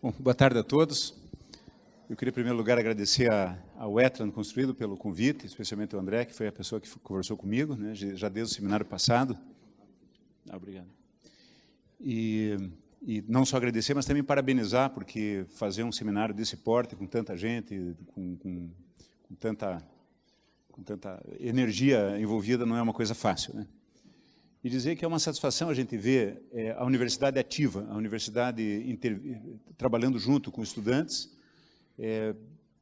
Bom, boa tarde a todos. Eu queria, em primeiro lugar, agradecer ao Etran Construído pelo convite, especialmente ao André, que foi a pessoa que conversou comigo, né, já desde o seminário passado. Obrigado. E não só agradecer, mas também parabenizar, porque fazer um seminário desse porte, com tanta gente, com tanta energia envolvida, não é uma coisa fácil, né? E dizer que é uma satisfação a gente ver a universidade ativa, a universidade trabalhando junto com estudantes,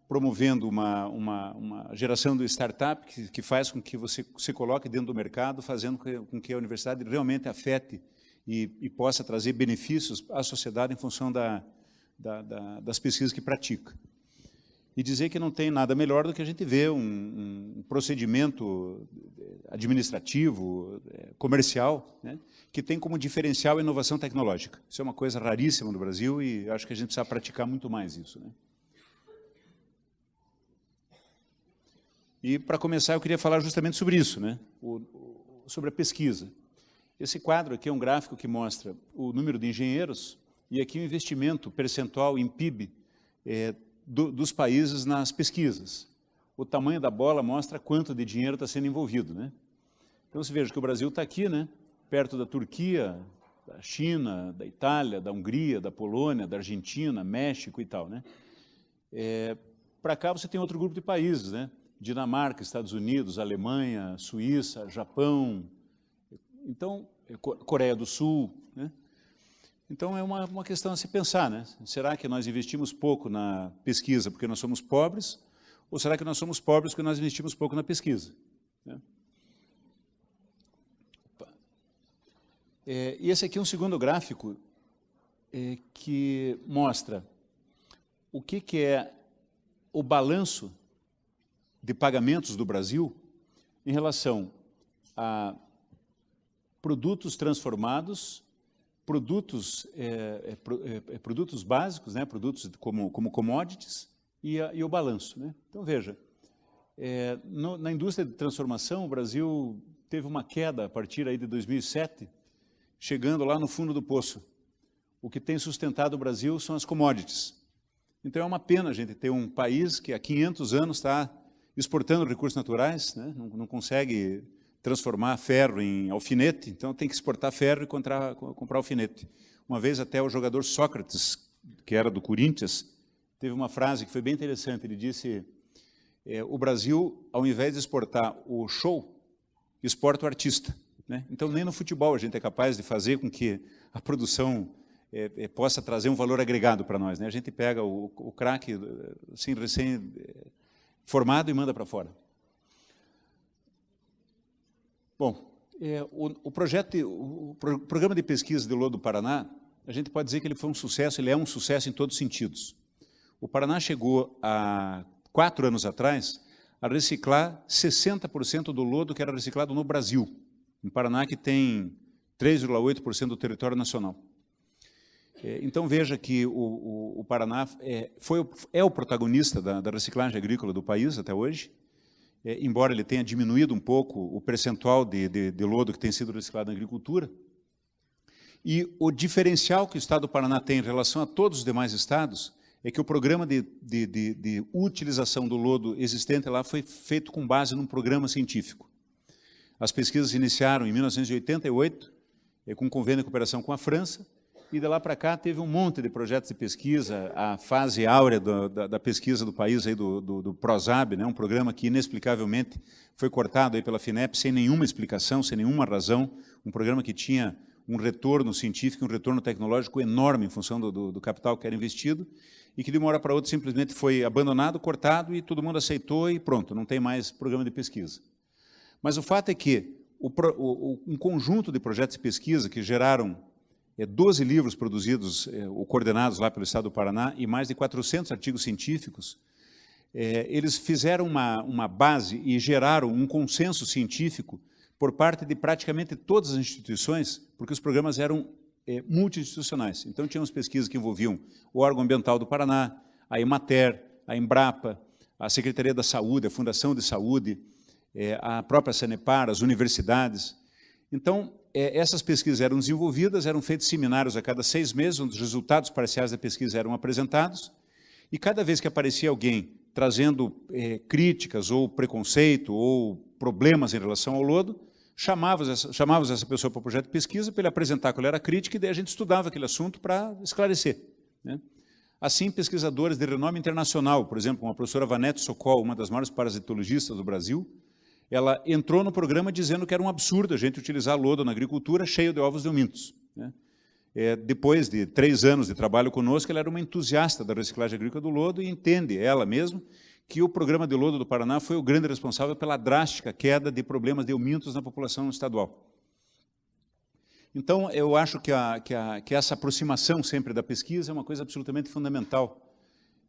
promovendo uma geração de startup que faz com que você se coloque dentro do mercado, fazendo com que a universidade realmente afete e possa trazer benefícios à sociedade em função das pesquisas que pratica. E dizer que não tem nada melhor do que a gente ver um procedimento administrativo, comercial, né, que tem como diferencial a inovação tecnológica. Isso é uma coisa raríssima no Brasil e acho que a gente precisa praticar muito mais isso, né? E, para começar, eu queria falar justamente sobre isso, né, sobre a pesquisa. Esse quadro aqui é um gráfico que mostra o número de engenheiros e aqui o investimento percentual em PIB dos países nas pesquisas. O tamanho da bola mostra quanto de dinheiro está sendo envolvido, né? Então, você veja que o Brasil está aqui, né, perto da Turquia, da China, da Itália, da Hungria, da Polônia, da Argentina, México e tal, né? Para cá você tem outro grupo de países, né? Dinamarca, Estados Unidos, Alemanha, Suíça, Japão, então, Coreia do Sul, né? Então, é uma questão a se pensar, né? Será que nós investimos pouco na pesquisa porque nós somos pobres, ou será que nós somos pobres porque nós investimos pouco na pesquisa, né? E esse aqui é um segundo gráfico que mostra o que é o balanço de pagamentos do Brasil em relação a produtos transformados, produtos básicos, né, produtos como commodities e o balanço, né? Então, veja, na indústria de transformação, o Brasil teve uma queda a partir aí de 2007, chegando lá no fundo do poço. O que tem sustentado o Brasil são as commodities. Então, é uma pena a gente ter um país que há 500 anos está exportando recursos naturais, né, não consegue transformar ferro em alfinete, então tem que exportar ferro e comprar alfinete. Uma vez até o jogador Sócrates, que era do Corinthians, teve uma frase que foi bem interessante, ele disse, o Brasil, ao invés de exportar o show, exporta o artista, né? Então, nem no futebol a gente é capaz de fazer com que a produção possa trazer um valor agregado para nós, né? A gente pega o craque, assim, recém-formado e manda para fora. Bom, o programa de pesquisa de Lô do Paraná, a gente pode dizer que ele foi um sucesso, ele é um sucesso em todos os sentidos. O Paraná chegou, há 4 anos atrás, a reciclar 60% do lodo que era reciclado no Brasil. Um Paraná que tem 3,8% do território nacional. Então, veja que o Paraná é o protagonista da reciclagem agrícola do país até hoje, embora ele tenha diminuído um pouco o percentual de lodo que tem sido reciclado na agricultura. E o diferencial que o Estado do Paraná tem em relação a todos os demais estados é que o programa de utilização do lodo existente lá foi feito com base num programa científico. As pesquisas iniciaram em 1988, com convênio de cooperação com a França, e de lá para cá teve um monte de projetos de pesquisa, a fase áurea da pesquisa do país, aí do PROSAB, né, um programa que inexplicavelmente foi cortado aí pela FINEP sem nenhuma explicação, sem nenhuma razão, um programa que tinha um retorno científico, um retorno tecnológico enorme em função do capital que era investido, e que de uma hora para outra simplesmente foi abandonado, cortado, e todo mundo aceitou e pronto, não tem mais programa de pesquisa. Mas o fato é que um conjunto de projetos de pesquisa que geraram 12 livros produzidos ou coordenados lá pelo Estado do Paraná e mais de 400 artigos científicos, eles fizeram uma base e geraram um consenso científico por parte de praticamente todas as instituições, porque os programas eram multi-institucionais. Então, tínhamos pesquisas que envolviam o órgão ambiental do Paraná, a Emater, a Embrapa, a Secretaria da Saúde, a Fundação de Saúde, a própria Sanepar, as universidades. Então, essas pesquisas eram desenvolvidas, eram feitos seminários a cada 6 meses, onde os resultados parciais da pesquisa eram apresentados, e cada vez que aparecia alguém trazendo críticas ou preconceito ou problemas em relação ao lodo, chamávamos essa pessoa para o projeto de pesquisa para ele apresentar qual era a crítica, e daí a gente estudava aquele assunto para esclarecer, né? Assim, pesquisadores de renome internacional, por exemplo, uma professora Vanette Sokol, uma das maiores parasitologistas do Brasil, ela entrou no programa dizendo que era um absurdo a gente utilizar lodo na agricultura cheio de ovos de eumintos, né? Depois de 3 anos de trabalho conosco, ela era uma entusiasta da reciclagem agrícola do lodo e entende, ela mesma, que o programa de lodo do Paraná foi o grande responsável pela drástica queda de problemas de eumintos na população estadual. Então, eu acho que essa aproximação sempre da pesquisa é uma coisa absolutamente fundamental,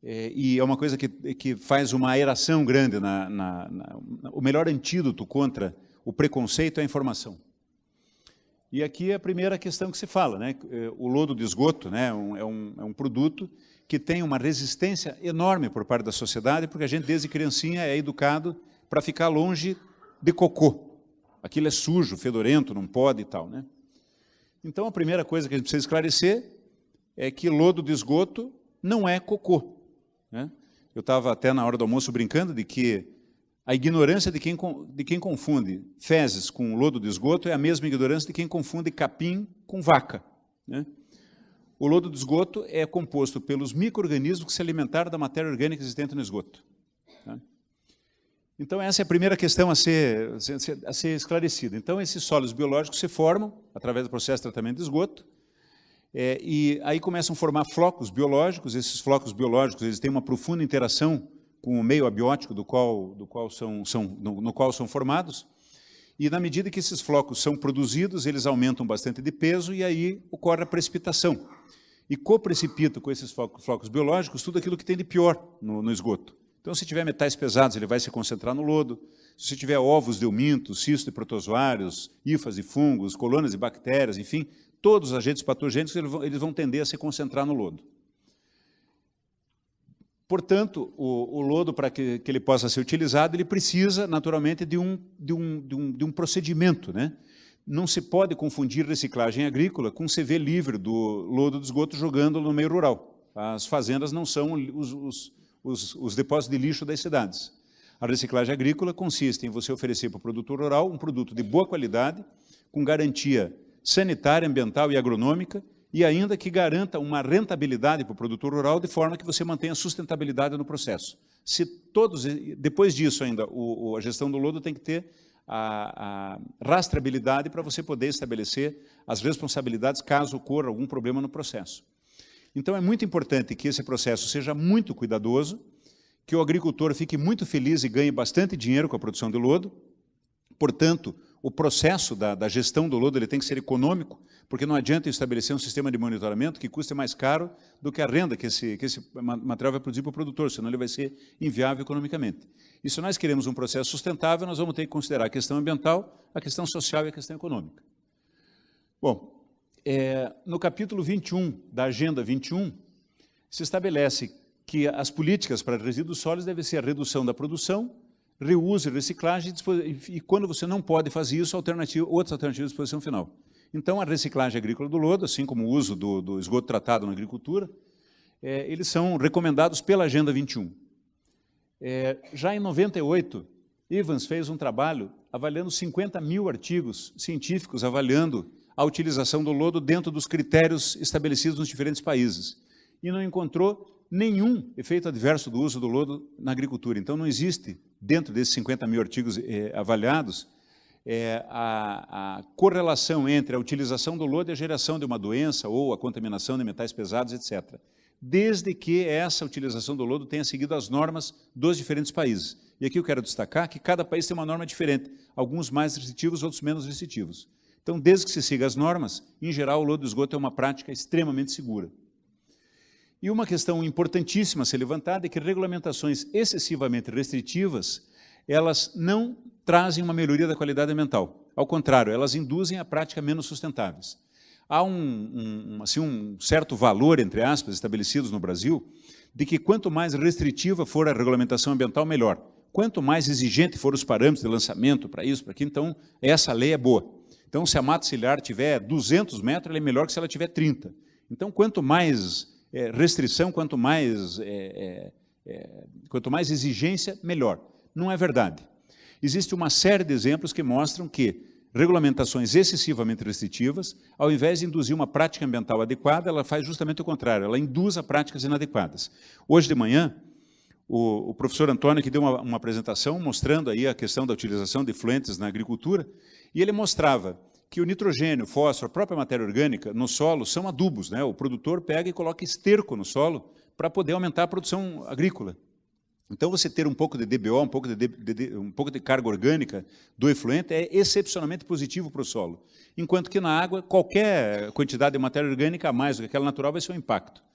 e é uma coisa que faz uma aeração grande, o melhor antídoto contra o preconceito é a informação. E aqui é a primeira questão que se fala, né? O lodo de esgoto, né, é um produto que tem uma resistência enorme por parte da sociedade, porque a gente, desde criancinha, é educado para ficar longe de cocô. Aquilo é sujo, fedorento, não pode e tal, né? Então, a primeira coisa que a gente precisa esclarecer é que lodo de esgoto não é cocô, né? Eu estava até na hora do almoço brincando de que a ignorância de quem confunde fezes com lodo de esgoto é a mesma ignorância de quem confunde capim com vaca, né? O lodo de esgoto é composto pelos micro-organismos que se alimentaram da matéria orgânica existente no esgoto, tá? Então, essa é a primeira questão a ser esclarecida. Então, esses sólidos biológicos se formam através do processo de tratamento de esgoto, e aí começam a formar flocos biológicos. Esses flocos biológicos eles têm uma profunda interação com o meio abiótico no qual são formados, e na medida que esses flocos são produzidos, eles aumentam bastante de peso, e aí ocorre a precipitação. E coprecipita com esses flocos biológicos tudo aquilo que tem de pior no esgoto. Então, se tiver metais pesados, ele vai se concentrar no lodo. Se tiver ovos de eumintos, cisto de protozoários, hifas de fungos, colônias de bactérias, enfim, todos os agentes patogênicos eles vão tender a se concentrar no lodo. Portanto, o lodo, para que ele possa ser utilizado, ele precisa, naturalmente, de um procedimento, né? Não se pode confundir reciclagem agrícola com CV livre do lodo de esgoto jogando no meio rural. As fazendas não são os depósitos de lixo das cidades. A reciclagem agrícola consiste em você oferecer para o produtor rural um produto de boa qualidade, com garantia sanitária, ambiental e agronômica, e ainda que garanta uma rentabilidade para o produtor rural, de forma que você mantenha sustentabilidade no processo. Depois disso ainda, a gestão do lodo tem que ter a rastreabilidade para você poder estabelecer as responsabilidades caso ocorra algum problema no processo. Então, é muito importante que esse processo seja muito cuidadoso, que o agricultor fique muito feliz e ganhe bastante dinheiro com a produção de lodo. Portanto, o processo da gestão do lodo ele tem que ser econômico, porque não adianta estabelecer um sistema de monitoramento que custe mais caro do que a renda que esse material vai produzir para o produtor, senão ele vai ser inviável economicamente. E se nós queremos um processo sustentável, nós vamos ter que considerar a questão ambiental, a questão social e a questão econômica. Bom, no capítulo 21 da Agenda 21, se estabelece que as políticas para resíduos sólidos devem ser a redução da produção, reuso e reciclagem, e quando você não pode fazer isso, outras alternativas de disposição final. Então, a reciclagem agrícola do lodo, assim como o uso do esgoto tratado na agricultura, eles são recomendados pela Agenda 21. Já em 98, Evans fez um trabalho avaliando 50 mil artigos científicos, avaliando a utilização do lodo dentro dos critérios estabelecidos nos diferentes países, e não encontrou nenhum efeito adverso do uso do lodo na agricultura. Então, não existe, dentro desses 50 mil artigos avaliados, a correlação entre a utilização do lodo e a geração de uma doença ou a contaminação de metais pesados, etc., desde que essa utilização do lodo tenha seguido as normas dos diferentes países. E aqui eu quero destacar que cada país tem uma norma diferente, alguns mais restritivos, outros menos restritivos. Então, desde que se siga as normas, em geral, o lodo de esgoto é uma prática extremamente segura. E uma questão importantíssima a ser levantada é que regulamentações excessivamente restritivas, elas não trazem uma melhoria da qualidade ambiental. Ao contrário, elas induzem a práticas menos sustentáveis. Há um certo valor, entre aspas, estabelecidos no Brasil, de que quanto mais restritiva for a regulamentação ambiental, melhor. Quanto mais exigente for os parâmetros de lançamento para isso, para aquilo, então essa lei é boa. Então, se a mata ciliar tiver 200 metros, ela é melhor que se ela tiver 30. Então, quanto mais restrição, quanto mais exigência, melhor. Não é verdade. Existe uma série de exemplos que mostram que regulamentações excessivamente restritivas, ao invés de induzir uma prática ambiental adequada, ela faz justamente o contrário, ela induz a práticas inadequadas. Hoje de manhã, o professor Antônio que deu uma apresentação mostrando aí a questão da utilização de efluentes na agricultura, e ele mostrava que o nitrogênio, o fósforo, a própria matéria orgânica no solo são adubos, né? O produtor pega e coloca esterco no solo para poder aumentar a produção agrícola. Então, você ter um pouco de DBO, um pouco de carga orgânica do efluente é excepcionalmente positivo para o solo, enquanto que na água, qualquer quantidade de matéria orgânica a mais do que aquela natural vai ser um impacto.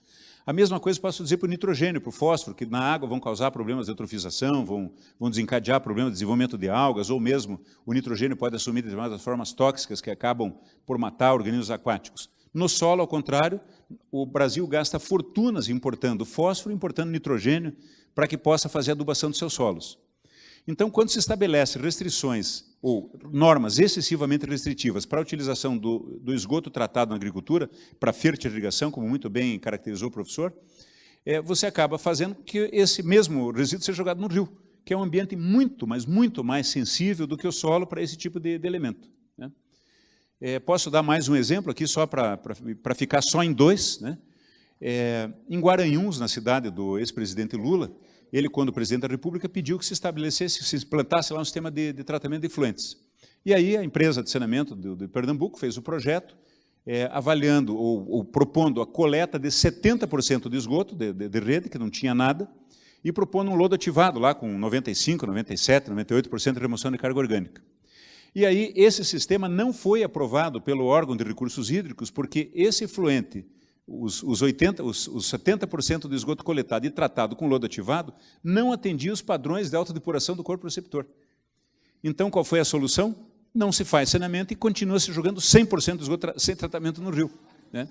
A mesma coisa posso dizer para o nitrogênio, para o fósforo, que na água vão causar problemas de eutrofização, vão desencadear problemas de desenvolvimento de algas, ou mesmo o nitrogênio pode assumir determinadas formas tóxicas que acabam por matar organismos aquáticos. No solo, ao contrário, o Brasil gasta fortunas importando fósforo, importando nitrogênio, para que possa fazer a adubação dos seus solos. Então, quando se estabelece restrições ou normas excessivamente restritivas para a utilização do esgoto tratado na agricultura, para fertirrigação, como muito bem caracterizou o professor, você acaba fazendo que esse mesmo resíduo seja jogado no rio, que é um ambiente muito, mas muito mais sensível do que o solo para esse tipo de elemento, né? Posso dar mais um exemplo aqui, só para ficar só em dois, né? Em Guaranhuns, na cidade do ex-presidente Lula, ele, quando presidente da República, pediu que se estabelecesse, se implantasse lá um sistema de tratamento de efluentes. E aí a empresa de saneamento de Pernambuco fez o projeto, avaliando ou propondo a coleta de 70% de esgoto de rede, que não tinha nada, e propondo um lodo ativado lá com 95%, 97%, 98% de remoção de carga orgânica. E aí esse sistema não foi aprovado pelo órgão de recursos hídricos, porque esse efluente, os 70% do esgoto coletado e tratado com lodo ativado, não atendia os padrões de autodepuração do corpo receptor. Então, qual foi a solução? Não se faz saneamento e continua se jogando 100% do esgoto sem tratamento no rio, né?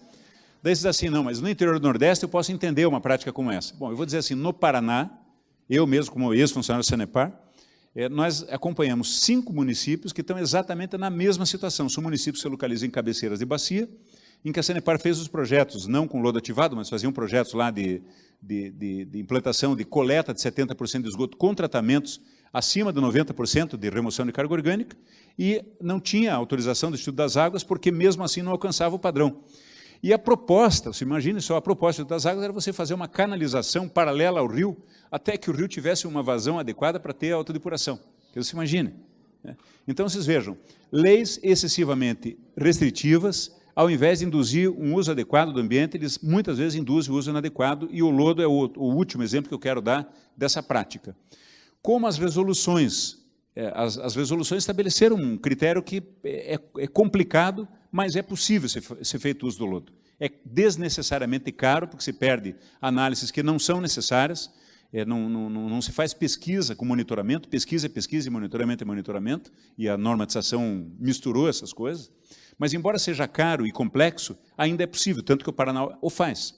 Daí você diz assim, não, mas no interior do Nordeste eu posso entender uma prática como essa. Bom, eu vou dizer assim, no Paraná, eu mesmo como ex-funcionário do Sanepar, nós acompanhamos 5 municípios que estão exatamente na mesma situação. São municípios que se localizam em cabeceiras de bacia, em que a Sanepar fez os projetos, não com lodo ativado, mas faziam projetos lá de implantação, de coleta de 70% de esgoto com tratamentos acima de 90% de remoção de carga orgânica, e não tinha autorização do Instituto das Águas, porque mesmo assim não alcançava o padrão. E a proposta, você imagine só, a proposta das águas era você fazer uma canalização paralela ao rio, até que o rio tivesse uma vazão adequada para ter a autodepuração. Você imagine, né? Então, vocês vejam, leis excessivamente restritivas, ao invés de induzir um uso adequado do ambiente, eles muitas vezes induzem o uso inadequado, e o lodo é o último exemplo que eu quero dar dessa prática. Como as resoluções, as resoluções estabeleceram um critério que é complicado, mas é possível ser feito uso do lodo. É desnecessariamente caro, porque se perde análises que não são necessárias, não se faz pesquisa com monitoramento, pesquisa é pesquisa e monitoramento é monitoramento, e a normatização misturou essas coisas, mas embora seja caro e complexo, ainda é possível, tanto que o Paraná o faz.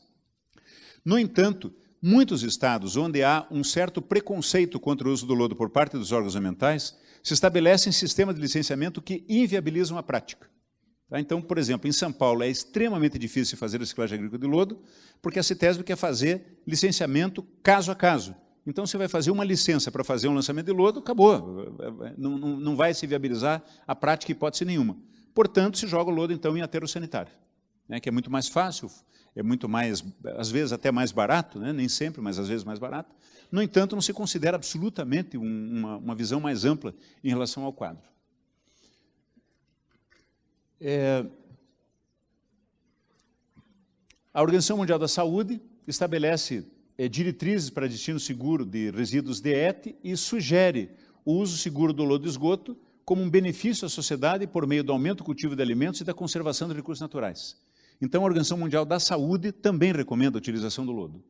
No entanto, muitos estados onde há um certo preconceito contra o uso do lodo por parte dos órgãos ambientais, se estabelecem sistemas de licenciamento que inviabilizam a prática. Então, por exemplo, em São Paulo é extremamente difícil fazer reciclagem agrícola de lodo, porque a CETESB quer fazer licenciamento caso a caso. Então, você vai fazer uma licença para fazer um lançamento de lodo, acabou. Não vai se viabilizar a prática em hipótese nenhuma. Portanto, se joga o lodo, então, em aterro sanitário, né, que é muito mais fácil, é muito mais, às vezes até mais barato, né, nem sempre, mas às vezes mais barato. No entanto, não se considera absolutamente uma visão mais ampla em relação ao quadro. A Organização Mundial da Saúde estabelece diretrizes para destino seguro de resíduos de ET e sugere o uso seguro do lodo de esgoto como um benefício à sociedade por meio do aumento do cultivo de alimentos e da conservação de recursos naturais. Então, a Organização Mundial da Saúde também recomenda a utilização do lodo.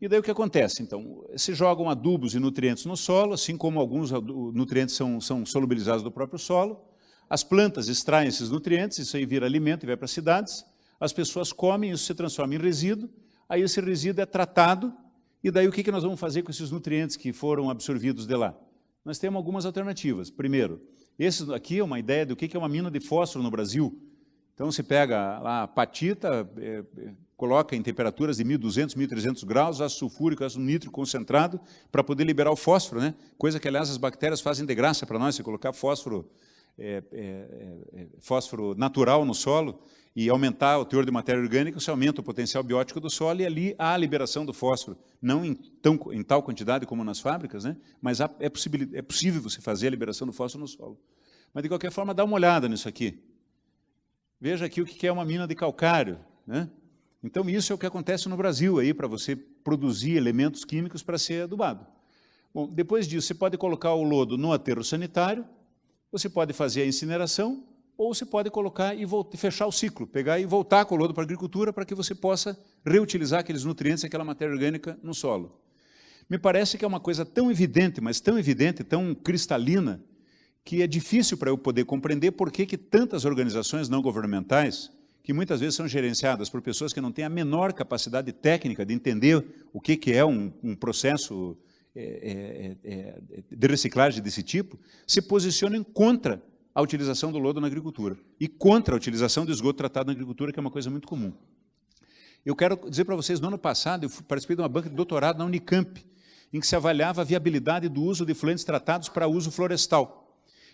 E daí o que acontece? Então, se jogam adubos e nutrientes no solo, assim como alguns nutrientes são solubilizados do próprio solo, as plantas extraem esses nutrientes, isso aí vira alimento e vai para as cidades, as pessoas comem, isso se transforma em resíduo, aí esse resíduo é tratado, e daí o que nós vamos fazer com esses nutrientes que foram absorvidos de lá? Nós temos algumas alternativas. Primeiro, Esse aqui é uma ideia do que é uma mina de fósforo no Brasil. Então, você pega lá a patita, coloca em temperaturas de 1.200, 1.300 graus, ácido sulfúrico, ácido nítrico concentrado, para poder liberar o fósforo, né? Coisa que, aliás, as bactérias fazem de graça para nós, se colocar fósforo, fósforo natural no solo e aumentar o teor de matéria orgânica, você aumenta o potencial biótico do solo e ali há a liberação do fósforo, não em tal quantidade como nas fábricas, né? Mas é possível você fazer a liberação do fósforo no solo. Mas, de qualquer forma, dá uma olhada nisso aqui. Veja aqui o que é uma mina de calcário, né? Então, isso é o que acontece no Brasil, aí, para você produzir elementos químicos para ser adubado. Bom, depois disso, você pode colocar o lodo no aterro sanitário, você pode fazer a incineração, ou você pode colocar e fechar o ciclo, pegar e voltar com o lodo para a agricultura para que você possa reutilizar aqueles nutrientes, aquela matéria orgânica no solo. Me parece que é uma coisa tão evidente, mas tão evidente, tão cristalina, que é difícil para eu poder compreender por que tantas organizações não governamentais, que muitas vezes são gerenciadas por pessoas que não têm a menor capacidade técnica de entender o que é um processo de reciclagem desse tipo, se posicionam contra a utilização do lodo na agricultura e contra a utilização do esgoto tratado na agricultura, que é uma coisa muito comum. Eu quero dizer para vocês, no ano passado, eu participei de uma banca de doutorado na Unicamp, em que se avaliava a viabilidade do uso de efluentes tratados para uso florestal.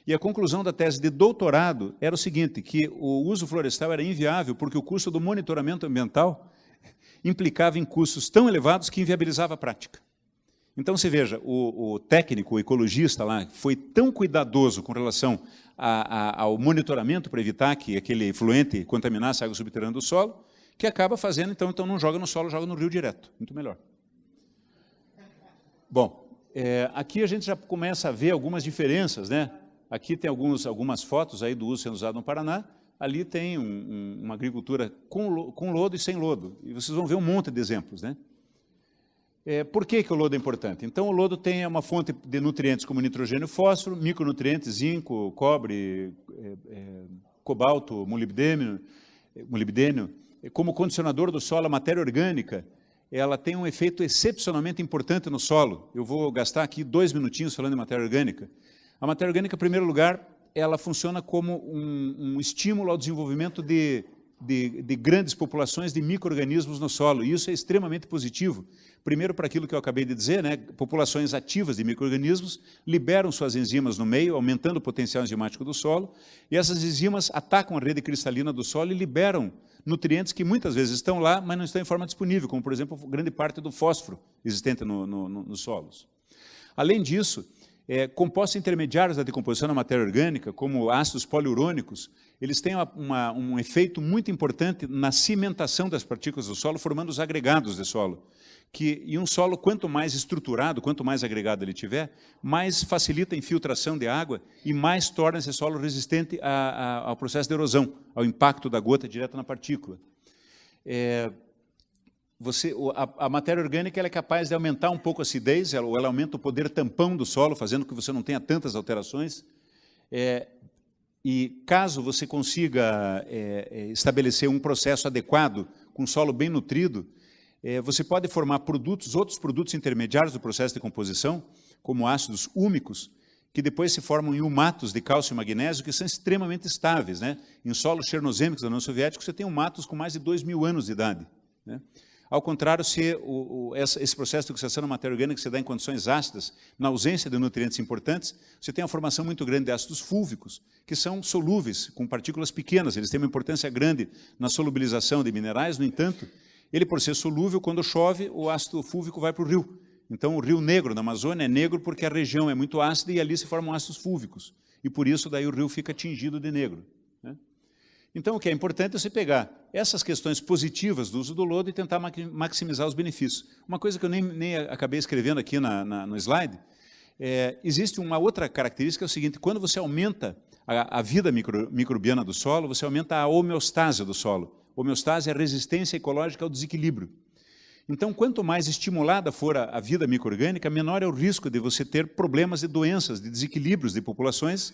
E a conclusão da tese de doutorado era o seguinte, que o uso florestal era inviável porque o custo do monitoramento ambiental implicava em custos tão elevados que inviabilizava a prática. Então, você veja, o técnico, o ecologista lá, foi tão cuidadoso com relação ao monitoramento para evitar que aquele efluente contaminasse a água subterrânea do solo, que acaba fazendo, então não joga no solo, joga no rio direto. Muito melhor. Bom, aqui a gente já começa a ver algumas diferenças, né? Aqui tem algumas fotos aí do uso sendo usado no Paraná, ali tem uma agricultura com lodo e sem lodo, e vocês vão ver um monte de exemplos, né? Por que o lodo é importante? Então, o lodo tem uma fonte de nutrientes como nitrogênio e fósforo, micronutrientes, zinco, cobre, cobalto, molibdênio. Como condicionador do solo, a matéria orgânica, ela tem um efeito excepcionalmente importante no solo. Eu vou gastar aqui 2 minutinhos falando de matéria orgânica. A matéria orgânica, em primeiro lugar, ela funciona como um estímulo ao desenvolvimento de grandes populações de micro-organismos no solo, e isso é extremamente positivo. Primeiro, para aquilo que eu acabei de dizer, né, populações ativas de micro-organismos liberam suas enzimas no meio, aumentando o potencial enzimático do solo, e essas enzimas atacam a rede cristalina do solo e liberam nutrientes que muitas vezes estão lá, mas não estão em forma disponível, como, por exemplo, grande parte do fósforo existente nos solos. Além disso, compostos intermediários da decomposição da matéria orgânica, como ácidos poliurônicos, eles têm um efeito muito importante na cimentação das partículas do solo, formando os agregados de solo. E um solo, quanto mais estruturado, quanto mais agregado ele tiver, mais facilita a infiltração de água e mais torna esse solo resistente ao processo de erosão, ao impacto da gota direta na partícula. A matéria orgânica ela é capaz de aumentar um pouco a acidez, ela aumenta o poder tampão do solo, fazendo com que você não tenha tantas alterações. E caso você consiga estabelecer um processo adequado, com solo bem nutrido, você pode formar outros produtos intermediários do processo de composição, como ácidos úmicos, que depois se formam em humatos de cálcio e magnésio, que são extremamente estáveis, né? Em solos chernozêmicos da União Soviética, você tem humatos com mais de 2.000 anos de idade, né? Ao contrário, se esse processo de oxidação da matéria orgânica se dá em condições ácidas, na ausência de nutrientes importantes, você tem a formação muito grande de ácidos fúlvicos, que são solúveis, com partículas pequenas, eles têm uma importância grande na solubilização de minerais, no entanto, ele, por ser solúvel, quando chove, o ácido fúlvico vai para o rio. Então, o Rio Negro, na Amazônia, é negro porque a região é muito ácida e ali se formam ácidos fúlvicos. E, por isso, daí o rio fica tingido de negro, né? Então, o que é importante é você pegar essas questões positivas do uso do lodo e tentar maximizar os benefícios. Uma coisa que eu nem acabei escrevendo aqui no slide, existe uma outra característica, é o seguinte, quando você aumenta a vida microbiana do solo, você aumenta a homeostase do solo. Homeostase é a resistência ecológica ao desequilíbrio. Então, quanto mais estimulada for a vida micro-orgânica, menor é o risco de você ter problemas de doenças, de desequilíbrios de populações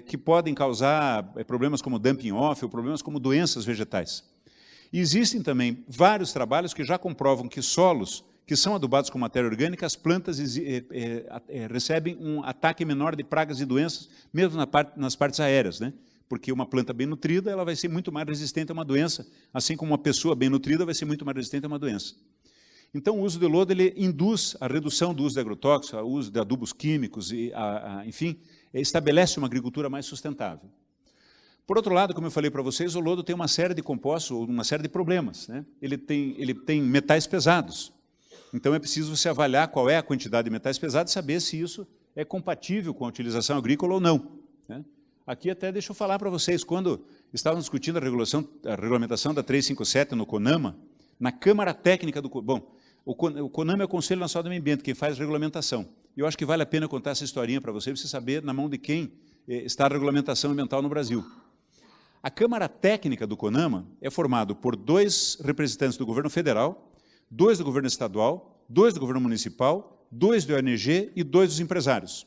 que podem causar problemas como dumping off ou problemas como doenças vegetais. E existem também vários trabalhos que já comprovam que solos que que são adubados com matéria orgânica, as plantas recebem um ataque menor de pragas e doenças, mesmo nas partes aéreas, né? Porque uma planta bem nutrida ela vai ser muito mais resistente a uma doença, assim como uma pessoa bem nutrida vai ser muito mais resistente a uma doença. Então, o uso de lodo ele induz a redução do uso de agrotóxicos, o uso de adubos químicos, e enfim, estabelece uma agricultura mais sustentável. Por outro lado, como eu falei para vocês, o lodo tem uma série de compostos, uma série de problemas, né? Ele tem metais pesados. Então, é preciso você avaliar qual é a quantidade de metais pesados e saber se isso é compatível com a utilização agrícola ou não, né? Aqui até deixa eu falar para vocês, quando estávamos discutindo a regulamentação da 357 no CONAMA, na Câmara Técnica do... Bom, o CONAMA é o Conselho Nacional do Meio Ambiente, quem faz regulamentação. E eu acho que vale a pena contar essa historinha para você saber na mão de quem está a regulamentação ambiental no Brasil. A Câmara Técnica do CONAMA é formada por 2 representantes do governo federal, 2 do governo estadual, 2 do governo municipal, 2 do ONG e 2 dos empresários.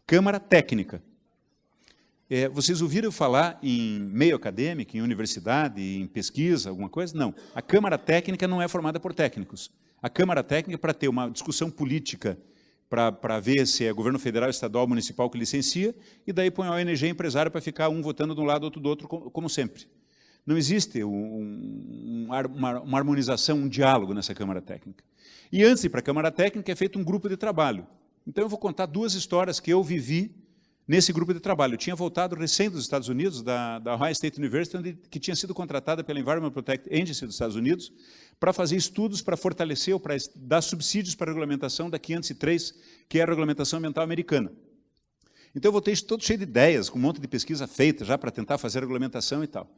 Câmara Técnica. Vocês ouviram falar em meio acadêmico, em universidade, em pesquisa, alguma coisa? Não. A Câmara Técnica não é formada por técnicos. A Câmara Técnica é para ter uma discussão política, para ver se é governo federal, estadual, municipal que licencia, e daí põe a ONG empresário para ficar um votando de um lado, outro do outro, como sempre. Não existe uma harmonização, um diálogo nessa Câmara Técnica. E antes de ir para a Câmara Técnica, é feito um grupo de trabalho. Então, eu vou contar 2 histórias que eu vivi nesse grupo de trabalho. Eu tinha voltado recém dos Estados Unidos, da Ohio State University, que tinha sido contratada pela Environmental Protection Agency dos Estados Unidos, para fazer estudos para fortalecer ou para dar subsídios para a regulamentação da 503, que é a regulamentação ambiental americana. Então, eu voltei todo cheio de ideias, com um monte de pesquisa feita já para tentar fazer a regulamentação e tal.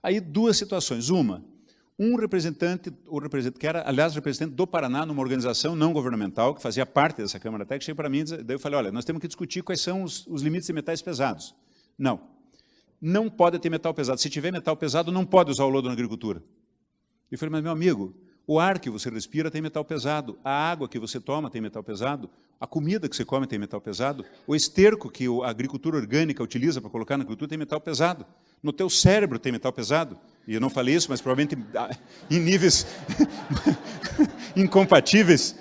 Aí, 2 situações. Uma, o representante que era, aliás, representante do Paraná, numa organização não governamental, que fazia parte dessa Câmara Técnica, chegou para mim, daí eu falei, olha, nós temos que discutir quais são os limites de metais pesados. Não pode ter metal pesado. Se tiver metal pesado, não pode usar o lodo na agricultura. Eu falei, mas meu amigo, o ar que você respira tem metal pesado, a água que você toma tem metal pesado, a comida que você come tem metal pesado, o esterco que a agricultura orgânica utiliza para colocar na agricultura tem metal pesado, no teu cérebro tem metal pesado, e eu não falei isso, mas provavelmente em níveis incompatíveis.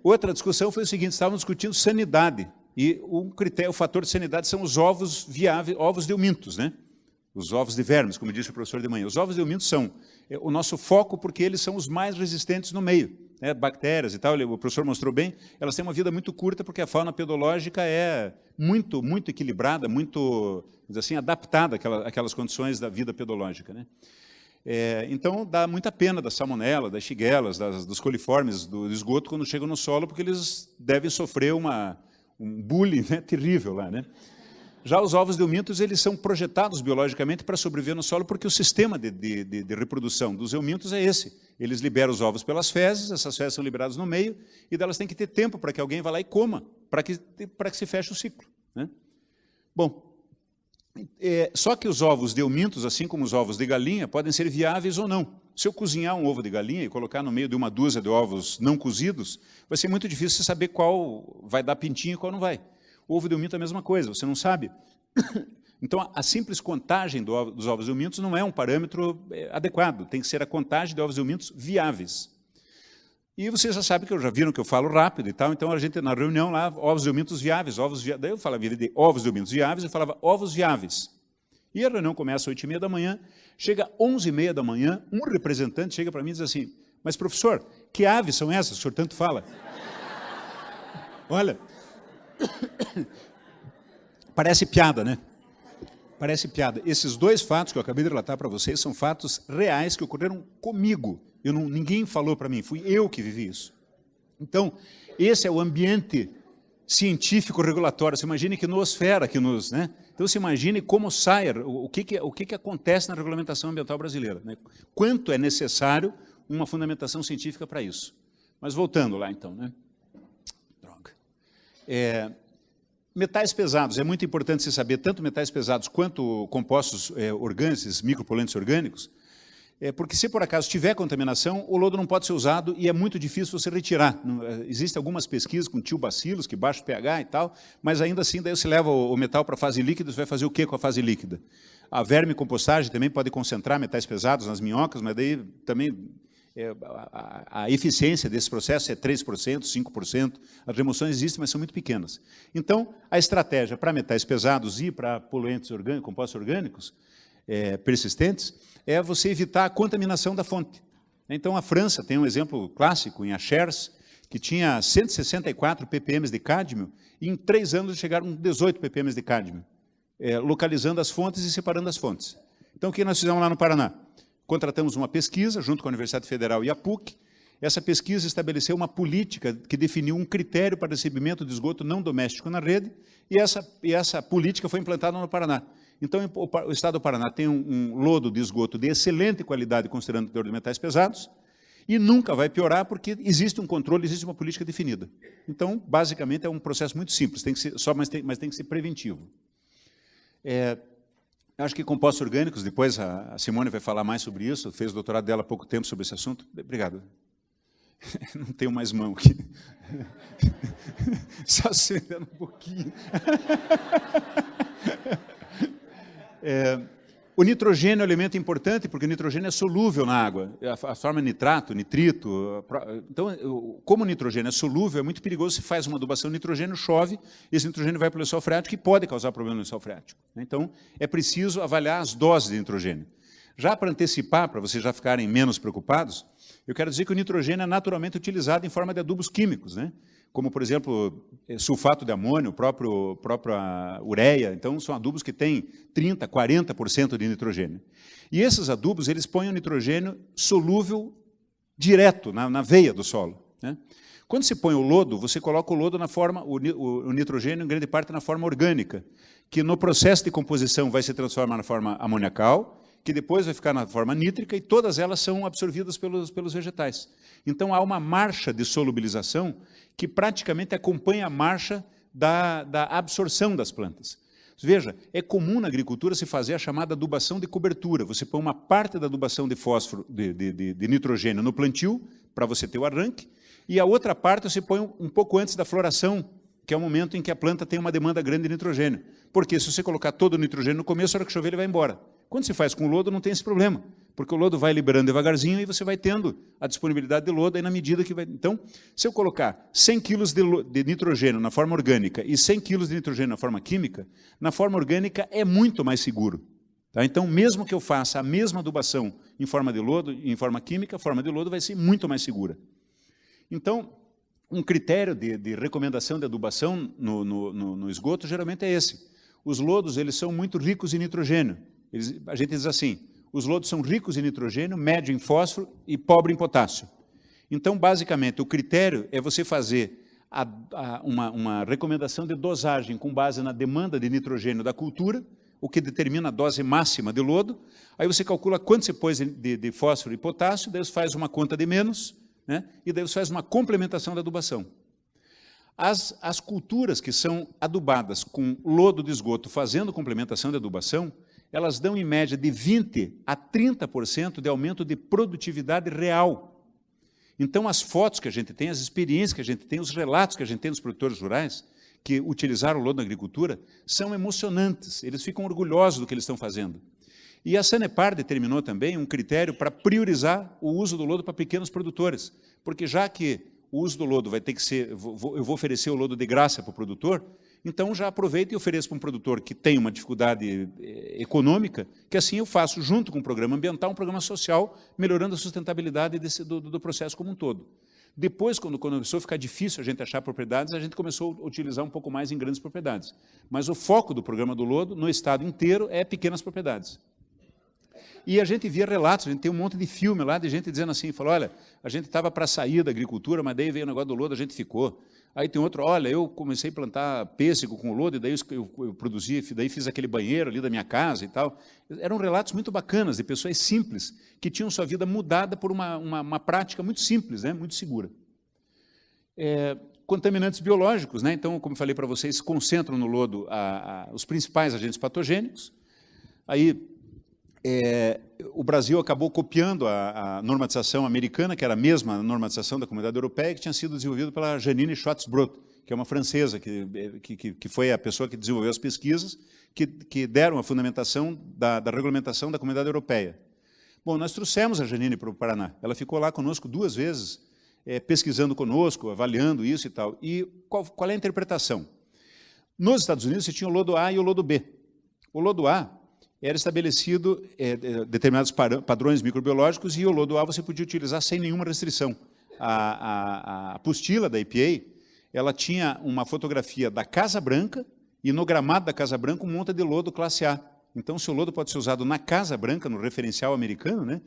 Outra discussão foi o seguinte, estávamos discutindo sanidade, e o fator de sanidade são os ovos viáveis, ovos de eumintos, né? Os ovos de vermes, como disse o professor de manhã. Os ovos de eumintos são o nosso foco porque eles são os mais resistentes no meio, né? Bactérias e tal, o professor mostrou bem, elas têm uma vida muito curta porque a fauna pedológica é muito equilibrada, muito, assim, adaptada àquelas condições da vida pedológica, né? Então, dá muita pena da salmonela, das shiguelas, dos coliformes, do esgoto, quando chegam no solo, porque eles devem sofrer um bullying, né, terrível lá, né? Já os ovos de eumintos, eles são projetados biologicamente para sobreviver no solo, porque o sistema de reprodução dos eumintos é esse. Eles liberam os ovos pelas fezes, essas fezes são liberadas no meio, e delas tem que ter tempo para que alguém vá lá e coma, para que se feche o ciclo, né? Bom, só que os ovos de eumintos, assim como os ovos de galinha, podem ser viáveis ou não. Se eu cozinhar um ovo de galinha e colocar no meio de uma dúzia de ovos não cozidos, vai ser muito difícil você saber qual vai dar pintinho e qual não vai. O ovo de euminto é a mesma coisa, você não sabe. Então, a simples contagem dos ovos de eumintos não é um parâmetro adequado, tem que ser a contagem de ovos de eumintos viáveis. E vocês já sabem que já viram que eu falo rápido e tal, então a gente, na reunião lá, ovos de eumintos viáveis, daí eu falava de ovos de eumintos viáveis, eu falava ovos viáveis. E a reunião começa às 8h30 da manhã, chega às 11h30 da manhã, um representante chega para mim e diz assim, mas professor, que aves são essas que o senhor tanto fala? Olha... Parece piada, né? Parece piada. Esses 2 fatos que eu acabei de relatar para vocês são fatos reais que ocorreram comigo. Ninguém falou para mim, fui eu que vivi isso. Então, esse é o ambiente científico regulatório. Você imagine que noosfera que nos... né? Então, você imagine como sai, o que acontece na regulamentação ambiental brasileira, né? Quanto é necessário uma fundamentação científica para isso. Mas voltando lá, então, né? Metais pesados, é muito importante você saber tanto metais pesados quanto compostos orgânicos, micropoluentes orgânicos, Porque se por acaso tiver contaminação, o lodo não pode ser usado e é muito difícil você retirar. Existem algumas pesquisas com tiobacilos, que baixa o pH e tal, mas ainda assim daí você leva o metal para a fase líquida, você vai fazer o quê com a fase líquida? A vermicompostagem também pode concentrar metais pesados nas minhocas, mas daí também a eficiência desse processo é 3%, 5%, as remoções existem, mas são muito pequenas. Então, a estratégia para metais pesados e para poluentes orgânicos, compostos orgânicos persistentes, é você evitar a contaminação da fonte. Então, a França tem um exemplo clássico, em Achers, que tinha 164 ppm de cádmio, e em 3 anos chegaram a 18 ppm de cádmio, localizando as fontes e separando as fontes. Então, o que nós fizemos lá no Paraná? Contratamos uma pesquisa, junto com a Universidade Federal e a PUC. Essa pesquisa estabeleceu uma política que definiu um critério para recebimento de esgoto não doméstico na rede, e essa política foi implantada no Paraná. Então, o Estado do Paraná tem um lodo de esgoto de excelente qualidade, considerando o teor de metais pesados, e nunca vai piorar, porque existe um controle, existe uma política definida. Então, basicamente, é um processo muito simples, mas tem que ser preventivo. Acho que compostos orgânicos, depois a Simone vai falar mais sobre isso, fez o doutorado dela há pouco tempo sobre esse assunto. Obrigado. Não tenho mais mão aqui. Só acendendo um pouquinho. O nitrogênio é um elemento importante, porque o nitrogênio é solúvel na água. A forma nitrato, nitrito. Então, como o nitrogênio é solúvel, é muito perigoso se faz uma adubação de nitrogênio, chove, esse nitrogênio vai para o lençol freático e pode causar problema no lençol freático. Então, é preciso avaliar as doses de nitrogênio. Já para antecipar, para vocês já ficarem menos preocupados, eu quero dizer que o nitrogênio é naturalmente utilizado em forma de adubos químicos, né? Como, por exemplo, sulfato de amônio, própria ureia. Então, são adubos que têm 30%, 40% de nitrogênio. E esses adubos, eles põem o nitrogênio solúvel direto na veia do solo, né? Quando se põe o lodo, você coloca o lodo na forma, o nitrogênio, em grande parte, na forma orgânica, que no processo de composição vai se transformar na forma amoniacal, que depois vai ficar na forma nítrica, e todas elas são absorvidas pelos vegetais. Então, há uma marcha de solubilização que praticamente acompanha a marcha da absorção das plantas. Veja, é comum na agricultura se fazer a chamada adubação de cobertura. Você põe uma parte da adubação de fósforo, de nitrogênio no plantio, para você ter o arranque, e a outra parte você põe um pouco antes da floração, que é o momento em que a planta tem uma demanda grande de nitrogênio. Porque se você colocar todo o nitrogênio no começo, a hora que chover, ele vai embora. Quando se faz com lodo, não tem esse problema, porque o lodo vai liberando devagarzinho e você vai tendo a disponibilidade de lodo aí na medida que vai... Então, se eu colocar 100 kg de nitrogênio na forma orgânica e 100 kg de nitrogênio na forma química, na forma orgânica é muito mais seguro. Tá? Então, mesmo que eu faça a mesma adubação em forma de lodo, em forma química, a forma de lodo vai ser muito mais segura. Então, um critério de recomendação de adubação no esgoto geralmente é esse. Os lodos, eles são muito ricos em nitrogênio. A gente diz assim, os lodos são ricos em nitrogênio, médio em fósforo e pobre em potássio. Então, basicamente, o critério é você fazer uma recomendação de dosagem com base na demanda de nitrogênio da cultura, o que determina a dose máxima de lodo. Aí você calcula quanto você pôs de fósforo e potássio, daí você faz uma conta de menos, né? E daí você faz uma complementação da adubação. As culturas que são adubadas com lodo de esgoto fazendo complementação de adubação, elas dão em média de 20% a 30% de aumento de produtividade real. Então, as fotos que a gente tem, as experiências que a gente tem, os relatos que a gente tem dos produtores rurais, que utilizaram o lodo na agricultura, são emocionantes, eles ficam orgulhosos do que eles estão fazendo. E a Sanepar determinou também um critério para priorizar o uso do lodo para pequenos produtores, porque já que o uso do lodo vai ter que ser, eu vou oferecer o lodo de graça para o produtor, então já aproveito e ofereço para um produtor que tem uma dificuldade econômica, que assim eu faço, junto com o programa ambiental, um programa social, melhorando a sustentabilidade do processo como um todo. Depois, quando começou a ficar difícil a gente achar propriedades, a gente começou a utilizar um pouco mais em grandes propriedades. Mas o foco do programa do lodo, no estado inteiro, é pequenas propriedades. E a gente via relatos, a gente tem um monte de filme lá de gente dizendo assim, falou, olha, a gente estava para sair da agricultura, mas daí veio o negócio do lodo, a gente ficou. Aí tem outro, olha, eu comecei a plantar pêssego com o lodo, e daí eu produzi, daí fiz aquele banheiro ali da minha casa e tal. Eram relatos muito bacanas, de pessoas simples, que tinham sua vida mudada por uma prática muito simples, né, muito segura. Contaminantes biológicos, né? Então, como eu falei para vocês, concentram no lodo os principais agentes patogênicos. Aí, o Brasil acabou copiando a normatização americana, que era a mesma normatização da Comunidade Europeia, que tinha sido desenvolvida pela Janine Schwartzbrot, que é uma francesa, que foi a pessoa que desenvolveu as pesquisas que deram a fundamentação da regulamentação da Comunidade Europeia. Bom, nós trouxemos a Janine para o Paraná. Ela ficou lá conosco 2 vezes, pesquisando conosco, avaliando isso e tal. E qual é a interpretação? Nos Estados Unidos, você tinha o lodo A e o lodo B. O lodo A era estabelecido determinados padrões microbiológicos, e o lodo A você podia utilizar sem nenhuma restrição. A apostila da EPA, ela tinha uma fotografia da Casa Branca, e no gramado da Casa Branca um monte de lodo classe A. Então, se o lodo pode ser usado na Casa Branca, no referencial americano, né?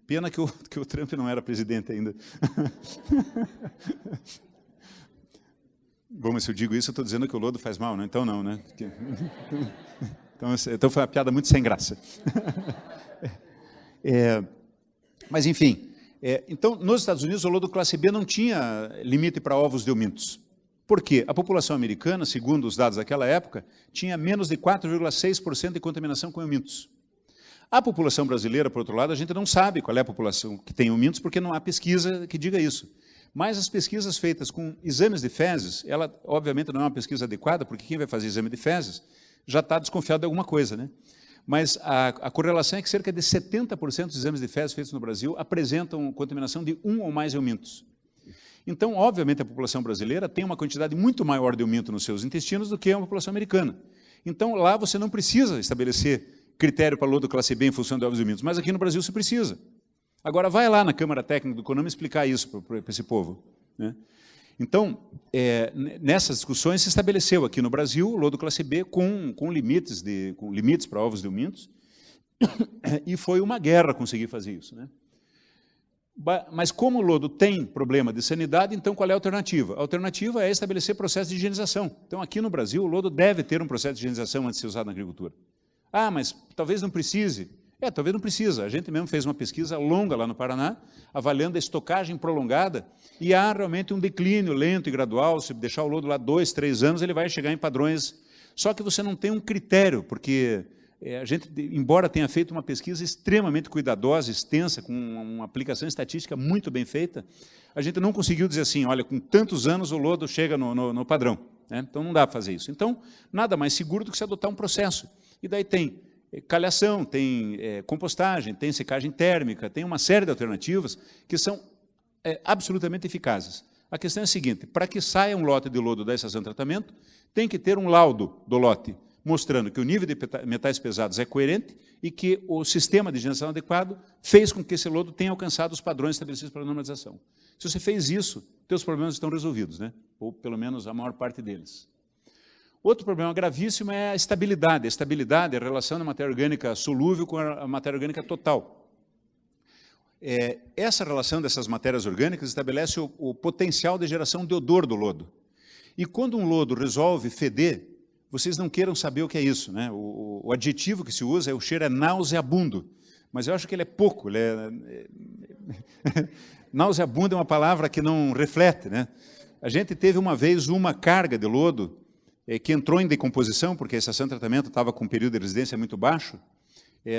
Pena que o Trump não era presidente ainda. Bom, mas se eu digo isso, eu estou dizendo que o lodo faz mal, né? Então não, né? Então foi uma piada muito sem graça. Mas, enfim, então, nos Estados Unidos, o lodo classe B não tinha limite para ovos de eumintos. Por quê? A população americana, segundo os dados daquela época, tinha menos de 4,6% de contaminação com eumintos. A população brasileira, por outro lado, a gente não sabe qual é a população que tem eumintos, porque não há pesquisa que diga isso. Mas as pesquisas feitas com exames de fezes, ela, obviamente, não é uma pesquisa adequada, porque quem vai fazer exame de fezes já está desconfiado de alguma coisa, né? Mas a correlação é que cerca de 70% dos exames de fezes feitos no Brasil apresentam contaminação de 1 ou mais eumintos. Então, obviamente, a população brasileira tem uma quantidade muito maior de euminto nos seus intestinos do que a população americana. Então, lá você não precisa estabelecer critério para lodo classe B em função de ovos de eumintos, mas aqui no Brasil se precisa. Agora, vai lá na Câmara Técnica do CONAMA explicar isso para esse povo, né? Então, nessas discussões se estabeleceu aqui no Brasil o lodo classe B com limites para ovos de eumintos, e foi uma guerra conseguir fazer isso, né? Mas como o lodo tem problema de sanidade, então qual é a alternativa? A alternativa é estabelecer processo de higienização. Então, aqui no Brasil, o lodo deve ter um processo de higienização antes de ser usado na agricultura. Ah, mas talvez não precise. Talvez não precisa. A gente mesmo fez uma pesquisa longa lá no Paraná, avaliando a estocagem prolongada, e há realmente um declínio lento e gradual. Se deixar o lodo lá 2, 3 anos, ele vai chegar em padrões. Só que você não tem um critério, porque a gente, embora tenha feito uma pesquisa extremamente cuidadosa, extensa, com uma aplicação estatística muito bem feita, a gente não conseguiu dizer assim, olha, com tantos anos o lodo chega no padrão, né? Então não dá para fazer isso. Então, nada mais seguro do que se adotar um processo. E daí tem calhação, tem compostagem, tem secagem térmica, tem uma série de alternativas que são absolutamente eficazes. A questão é a seguinte, para que saia um lote de lodo da estação de tratamento, tem que ter um laudo do lote, mostrando que o nível de metais pesados é coerente e que o sistema de higienização adequado fez com que esse lodo tenha alcançado os padrões estabelecidos pela normatização. Se você fez isso, teus problemas estão resolvidos, né? Ou pelo menos a maior parte deles. Outro problema gravíssimo é a estabilidade. A estabilidade é a relação da matéria orgânica solúvel com a matéria orgânica total. Essa relação dessas matérias orgânicas estabelece o potencial de geração de odor do lodo. E quando um lodo resolve feder, vocês não queiram saber o que é isso, né? O adjetivo que se usa, o cheiro é nauseabundo, mas eu acho que ele é pouco. Nauseabundo é uma palavra que não reflete, né? A gente teve uma vez uma carga de lodo que entrou em decomposição, porque a estação de tratamento estava com um período de residência muito baixo,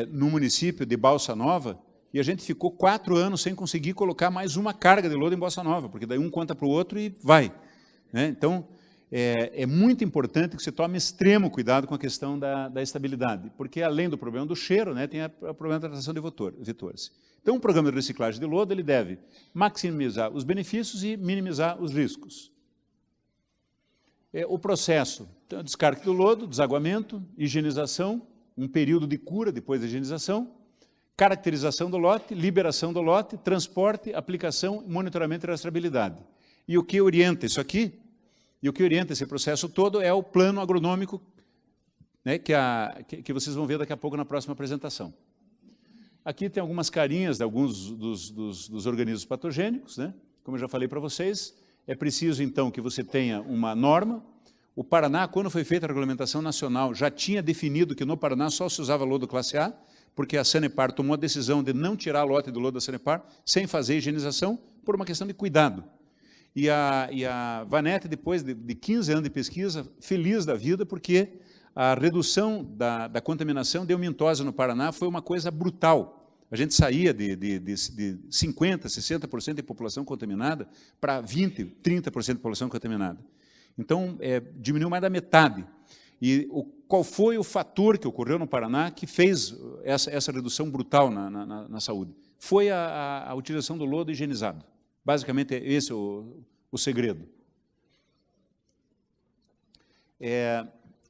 no município de Balsa Nova, e a gente ficou 4 anos sem conseguir colocar mais uma carga de lodo em Balsa Nova, porque daí um conta para o outro e vai, né? Então, é muito importante que você tome extremo cuidado com a questão da estabilidade, porque além do problema do cheiro, né, tem o problema da tratação de vetores. Então, um programa de reciclagem de lodo ele deve maximizar os benefícios e minimizar os riscos. O processo, então, descarte do lodo, desaguamento, higienização, um período de cura depois da higienização, caracterização do lote, liberação do lote, transporte, aplicação, monitoramento e rastreabilidade. E o que orienta isso aqui? E o que orienta esse processo todo é o plano agronômico, né, que vocês vão ver daqui a pouco na próxima apresentação. Aqui tem algumas carinhas de alguns dos organismos patogênicos, né? Como eu já falei para vocês, é preciso, então, que você tenha uma norma. O Paraná, quando foi feita a regulamentação nacional, já tinha definido que no Paraná só se usava lodo classe A, porque a Sanepar tomou a decisão de não tirar lote do lodo da Sanepar sem fazer higienização, por uma questão de cuidado. E a Vanette, depois de 15 anos de pesquisa, feliz da vida, porque a redução da contaminação de eumintose no Paraná foi uma coisa brutal. A gente saía de 50%, 60% de população contaminada para 20%, 30% de população contaminada. Então, diminuiu mais da metade. E qual foi o fator que ocorreu no Paraná que fez essa redução brutal na saúde? Foi a utilização do lodo higienizado. Basicamente, esse é o segredo.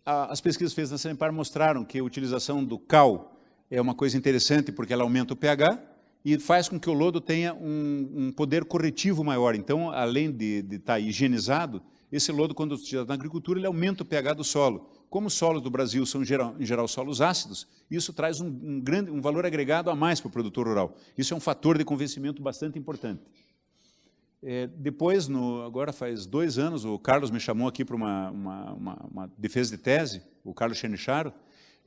As pesquisas feitas na Sanepar mostraram que a utilização do cal é uma coisa interessante porque ela aumenta o pH e faz com que o lodo tenha um poder corretivo maior. Então, além de estar higienizado, esse lodo, quando utilizado na agricultura, ele aumenta o pH do solo. Como os solos do Brasil são, em geral, solos ácidos, isso traz um valor agregado a mais para o produtor rural. Isso é um fator de convencimento bastante importante. Depois, agora faz 2 anos, o Carlos me chamou aqui para uma defesa de tese, o Carlos Chenicharo,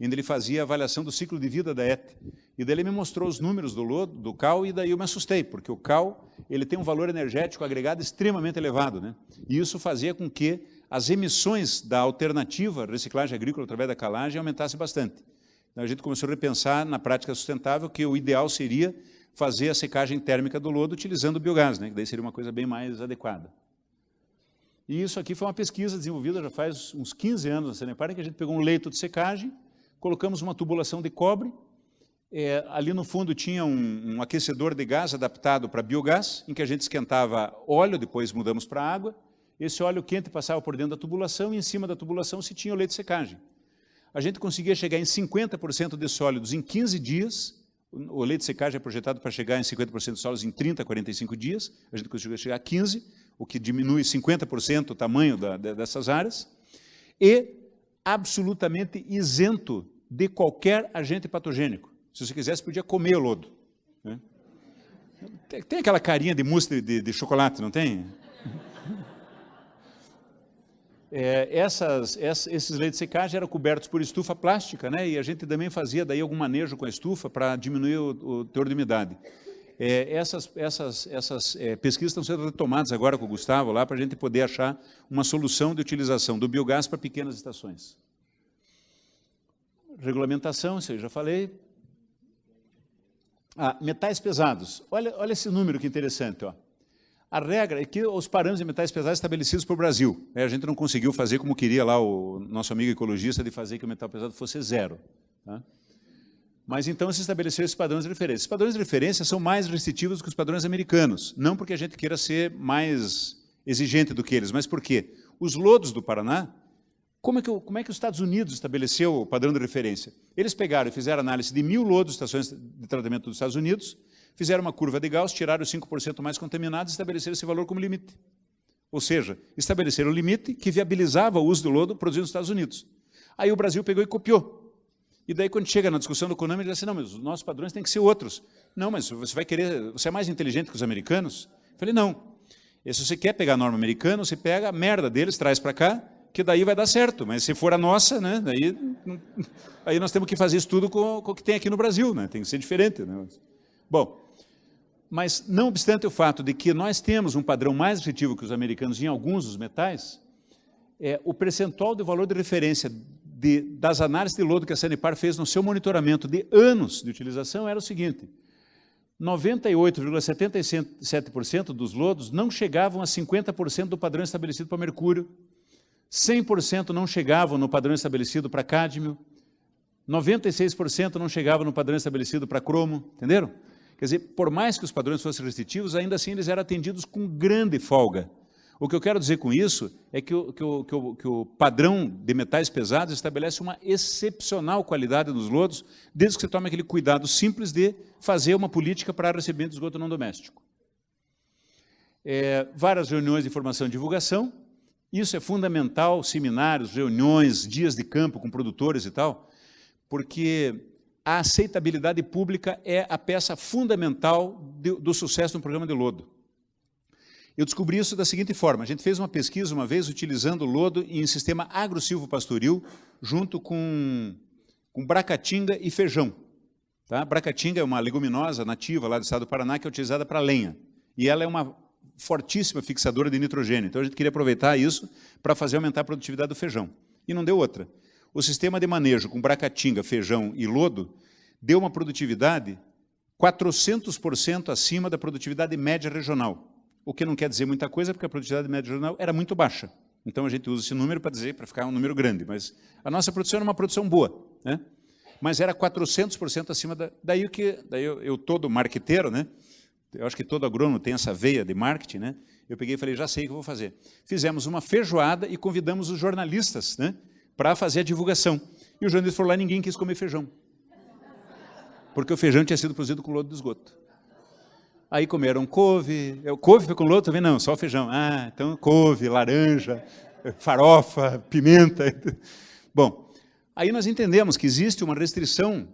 onde ele fazia a avaliação do ciclo de vida da ET. E daí ele me mostrou os números do cal, e daí eu me assustei, porque o cal ele tem um valor energético agregado extremamente elevado, né? E isso fazia com que as emissões da alternativa reciclagem agrícola através da calagem aumentasse bastante. Então, a gente começou a repensar na prática sustentável que o ideal seria fazer a secagem térmica do lodo utilizando o biogás, né? Que daí seria uma coisa bem mais adequada. E isso aqui foi uma pesquisa desenvolvida já faz uns 15 anos na Sanepar, em que a gente pegou um leito de secagem, colocamos uma tubulação de cobre, ali no fundo tinha um aquecedor de gás adaptado para biogás, em que a gente esquentava óleo, depois mudamos para água, esse óleo quente passava por dentro da tubulação e em cima da tubulação se tinha o leito de secagem. A gente conseguia chegar em 50% de sólidos em 15 dias, o leite de secagem é projetado para chegar em 50% de sólidos em 30 a 45 dias, a gente conseguiu chegar a 15, o que diminui 50% o tamanho dessas áreas, e absolutamente isento de qualquer agente patogênico. Se você quisesse, podia comer o lodo, né? Tem aquela carinha de mousse de chocolate, não tem? Esses leitos de secagem eram cobertos por estufa plástica, né? E a gente também fazia daí algum manejo com a estufa para diminuir o teor de umidade. Essas pesquisas estão sendo retomadas agora com o Gustavo, lá para a gente poder achar uma solução de utilização do biogás para pequenas estações. Regulamentação, isso eu já falei. Metais pesados. Olha esse número que interessante, ó. A regra é que os parâmetros de metais pesados estabelecidos para o Brasil. A gente não conseguiu fazer como queria lá o nosso amigo ecologista, de fazer que o metal pesado fosse 0. Tá? Mas então se estabeleceu esses padrões de referência. Esses padrões de referência são mais restritivos que os padrões americanos. Não porque a gente queira ser mais exigente do que eles, mas porque os lodos do Paraná, como é que os Estados Unidos estabeleceu o padrão de referência? Eles pegaram e fizeram análise de 1000 lodos de estações de tratamento dos Estados Unidos, fizeram uma curva de Gauss, tiraram os 5% mais contaminados e estabeleceram esse valor como limite. Ou seja, estabeleceram o limite que viabilizava o uso do lodo produzido nos Estados Unidos. Aí o Brasil pegou e copiou. E daí, quando chega na discussão do CONAMA, ele diz assim, não, mas os nossos padrões têm que ser outros. Não, mas você é mais inteligente que os americanos? Eu falei, não. E se você quer pegar a norma americana, você pega a merda deles, traz para cá, que daí vai dar certo. Mas se for a nossa, né, aí nós temos que fazer isso tudo com o que tem aqui no Brasil, né? Tem que ser diferente. Né? Bom, mas não obstante o fato de que nós temos um padrão mais restritivo que os americanos em alguns dos metais, o percentual de valor de referência das análises de lodo que a Sanepar fez no seu monitoramento de anos de utilização era o seguinte: 98,77% dos lodos não chegavam a 50% do padrão estabelecido para mercúrio, 100% não chegavam no padrão estabelecido para cádmio, 96% não chegavam no padrão estabelecido para cromo, entenderam? Quer dizer, por mais que os padrões fossem restritivos, ainda assim eles eram atendidos com grande folga. O que eu quero dizer com isso é que o padrão de metais pesados estabelece uma excepcional qualidade nos lodos, desde que você tome aquele cuidado simples de fazer uma política para recebimento de esgoto não doméstico. Várias reuniões de informação e divulgação, isso é fundamental, seminários, reuniões, dias de campo com produtores e tal, porque a aceitabilidade pública é a peça fundamental do sucesso do programa de lodo. Eu descobri isso da seguinte forma: a gente fez uma pesquisa uma vez utilizando lodo em sistema agro-silvopastoril junto com bracatinga e feijão. Tá? Bracatinga é uma leguminosa nativa lá do estado do Paraná que é utilizada para lenha. E ela é uma fortíssima fixadora de nitrogênio. Então a gente queria aproveitar isso para fazer aumentar a produtividade do feijão. E não deu outra. o sistema de manejo com bracatinga, feijão e lodo deu uma produtividade 400% acima da produtividade média regional, o que não quer dizer muita coisa, porque a produtividade média regional era muito baixa. Então, a gente usa esse número para dizer, para ficar um número grande, mas a nossa produção era uma produção boa, né? Mas era 400% acima da... Daí eu todo marqueteiro, né? Eu acho que todo agrônomo tem essa veia de marketing, né? Eu peguei e falei, já sei o que eu vou fazer. Fizemos uma feijoada e convidamos os jornalistas, né, para fazer a divulgação. E o jornalista falou lá, ninguém quis comer feijão, porque o feijão tinha sido produzido com lodo de esgoto. Aí comeram couve. Couve foi com lodo também? Não, só o feijão. Ah, então couve, laranja, farofa, pimenta. Bom, aí nós entendemos que existe uma restrição.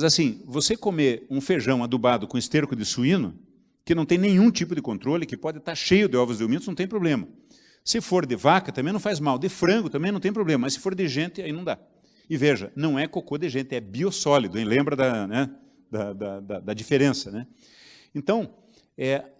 Assim, você comer um feijão adubado com esterco de suíno, que não tem nenhum tipo de controle, que pode estar cheio de ovos delmintos, não tem problema. Se for de vaca, também não faz mal. De frango, também não tem problema. Mas se for de gente, aí não dá. E veja, não é cocô de gente, é biossólido. Hein? Lembra da diferença, né? Então,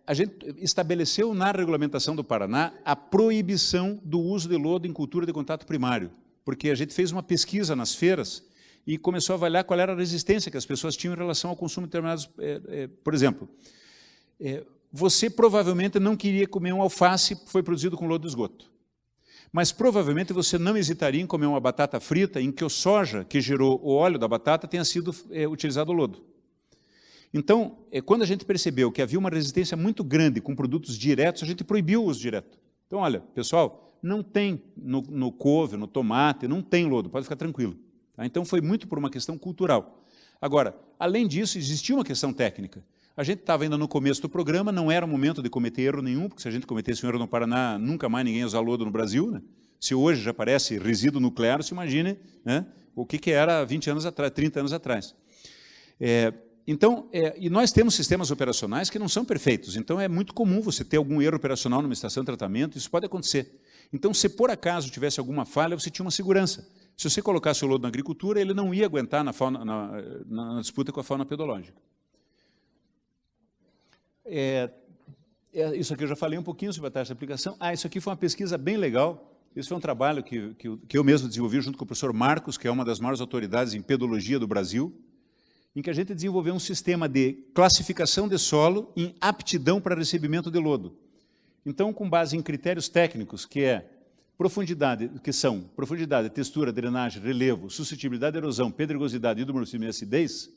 a gente estabeleceu na regulamentação do Paraná a proibição do uso de lodo em cultura de contato primário, porque a gente fez uma pesquisa nas feiras e começou a avaliar qual era a resistência que as pessoas tinham em relação ao consumo de determinados... por exemplo, você provavelmente não queria comer um alface que foi produzido com lodo de esgoto, mas provavelmente você não hesitaria em comer uma batata frita em que o soja que gerou o óleo da batata tenha sido utilizado o lodo. Então, quando a gente percebeu que havia uma resistência muito grande com produtos diretos, a gente proibiu o uso direto. Então, olha, pessoal, não tem no couve, no tomate, não tem lodo, pode ficar tranquilo. Tá? Então, foi muito por uma questão cultural. Agora, além disso, existia uma questão técnica. A gente estava ainda no começo do programa, não era o momento de cometer erro nenhum, porque se a gente cometesse um erro no Paraná, nunca mais ninguém ia usar lodo no Brasil, né? Se hoje já parece resíduo nuclear, se imagine, né, o que era 20 anos atrás, 30 anos atrás. Então, e nós temos sistemas operacionais que não são perfeitos, então é muito comum você ter algum erro operacional numa estação de tratamento, isso pode acontecer. Então, se por acaso tivesse alguma falha, você tinha uma segurança. Se você colocasse o lodo na agricultura, ele não ia aguentar na disputa com a fauna pedológica. Isso aqui eu já falei um pouquinho sobre a taxa de aplicação. Isso aqui foi uma pesquisa bem legal. Isso foi um trabalho que eu mesmo desenvolvi junto com o professor Marcos, que é uma das maiores autoridades em pedologia do Brasil, em que a gente desenvolveu um sistema de classificação de solo em aptidão para recebimento de lodo. Então, com base em critérios técnicos, são profundidade, textura, drenagem, relevo, suscetibilidade à erosão, pedregosidade, hidromorfismo e acidez,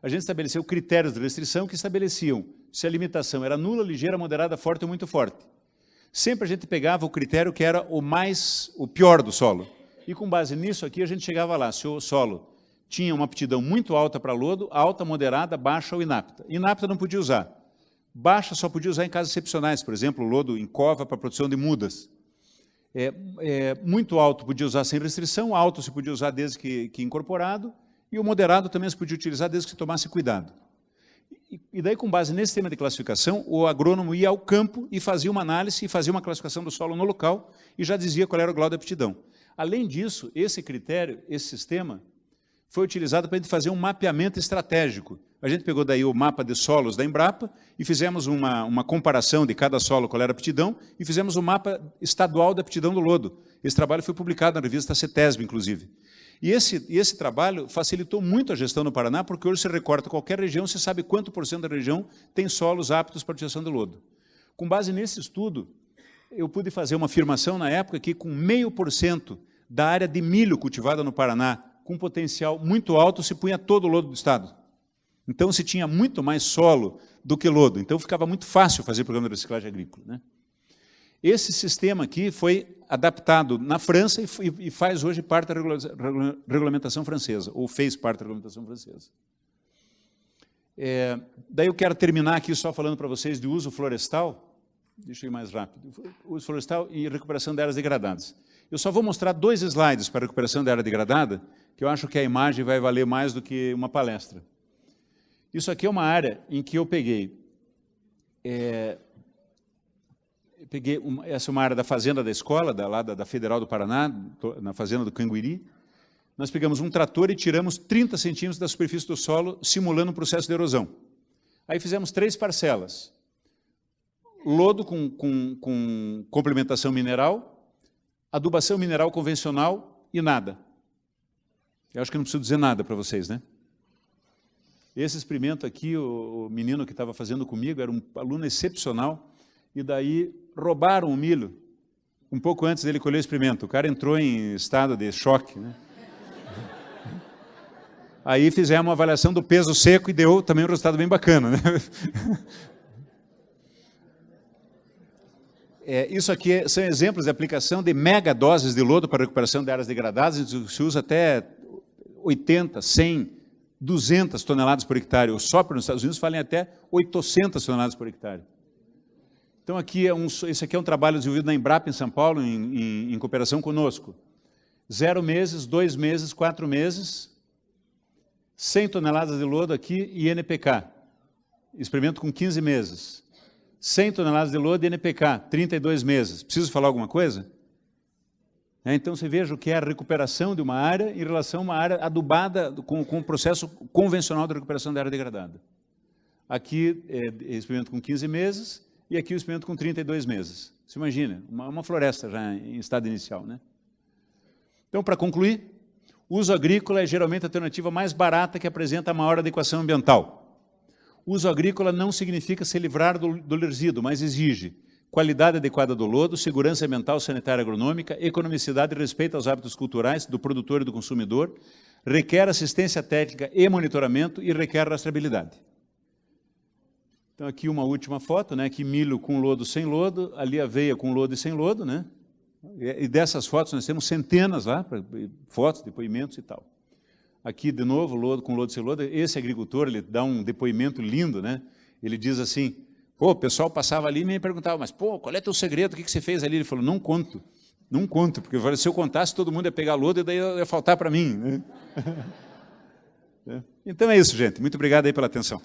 a gente estabeleceu critérios de restrição que estabeleciam se a limitação era nula, ligeira, moderada, forte ou muito forte. Sempre a gente pegava o critério que era o pior do solo. E com base nisso aqui, a gente chegava lá, se o solo tinha uma aptidão muito alta para lodo, alta, moderada, baixa ou inapta. Inapta não podia usar. Baixa só podia usar em casos excepcionais, por exemplo, lodo em cova para produção de mudas. Muito alto podia usar sem restrição, alto se podia usar desde que incorporado, e o moderado também se podia utilizar desde que se tomasse cuidado. E daí, com base nesse sistema de classificação, o agrônomo ia ao campo e fazia uma análise e fazia uma classificação do solo no local e já dizia qual era o grau de aptidão. Além disso, esse critério, esse sistema, foi utilizado para a gente fazer um mapeamento estratégico. A gente pegou daí o mapa de solos da Embrapa e fizemos uma comparação de cada solo, qual era a aptidão, e fizemos um mapa estadual da aptidão do lodo. Esse trabalho foi publicado na revista CETESB, inclusive. E esse trabalho facilitou muito a gestão no Paraná, porque hoje se recorta qualquer região, você sabe quanto por cento da região tem solos aptos para a utilização de lodo. Com base nesse estudo, eu pude fazer uma afirmação na época que com 0,5% da área de milho cultivada no Paraná, com potencial muito alto, se punha todo o lodo do estado. Então, se tinha muito mais solo do que lodo. Então, ficava muito fácil fazer programa de reciclagem agrícola, né? Esse sistema aqui foi adaptado na França e faz hoje parte da regulamentação francesa, ou fez parte da regulamentação francesa. Daí eu quero terminar aqui só falando para vocês de uso florestal. Deixa eu ir mais rápido. Uso florestal e recuperação de áreas degradadas. Eu só vou mostrar 2 slides para a recuperação da área degradada, que eu acho que a imagem vai valer mais do que uma palestra. Isso aqui é uma área em que eu peguei... essa é uma área da fazenda da escola, lá da Federal do Paraná, na fazenda do Canguiri. Nós pegamos um trator e tiramos 30 centímetros da superfície do solo, simulando um processo de erosão. Aí fizemos 3 parcelas. Lodo com complementação mineral, adubação mineral convencional e nada. Eu acho que não preciso dizer nada para vocês, né? Esse experimento aqui, o menino que estava fazendo comigo era um aluno excepcional, e daí roubaram o milho um pouco antes dele colher o experimento. O cara entrou em estado de choque, né? Aí fizemos uma avaliação do peso seco e deu também um resultado bem bacana, né? Isso aqui são exemplos de aplicação de megadoses de lodo para recuperação de áreas degradadas. Se usa até 80, 100, 200 toneladas por hectare. O SOPR nos Estados Unidos fala em até 800 toneladas por hectare. Então, esse aqui é um trabalho desenvolvido na Embrapa, em São Paulo, em cooperação conosco. 0 meses, 2 meses, 4 meses, 100 toneladas de lodo aqui e NPK. Experimento com 15 meses. 100 toneladas de lodo e NPK, 32 meses. Preciso falar alguma coisa? Então, você veja o que é a recuperação de uma área em relação a uma área adubada com o processo convencional de recuperação da área degradada. Aqui, experimento com 15 meses e aqui o experimento com 32 meses. Você imagina, uma floresta já em estado inicial, né? Então, para concluir, uso agrícola é geralmente a alternativa mais barata que apresenta a maior adequação ambiental. Uso agrícola não significa se livrar do resíduo, mas exige qualidade adequada do lodo, segurança ambiental, sanitária, agronômica, economicidade e respeito aos hábitos culturais do produtor e do consumidor, requer assistência técnica e monitoramento e requer rastreabilidade. Então, aqui uma última foto, né? Aqui milho com lodo, sem lodo, ali aveia com lodo e sem lodo, né? E dessas fotos nós temos centenas lá, fotos, depoimentos e tal. Aqui, de novo, lodo com lodo sem lodo. Esse agricultor, ele dá um depoimento lindo, né? Ele diz assim, pô, o pessoal passava ali e me perguntava, mas, pô, qual é teu segredo? O que você fez ali? Ele falou, não conto, porque se eu contasse, todo mundo ia pegar lodo e daí ia faltar para mim, né? Então é isso, gente. Muito obrigado aí pela atenção.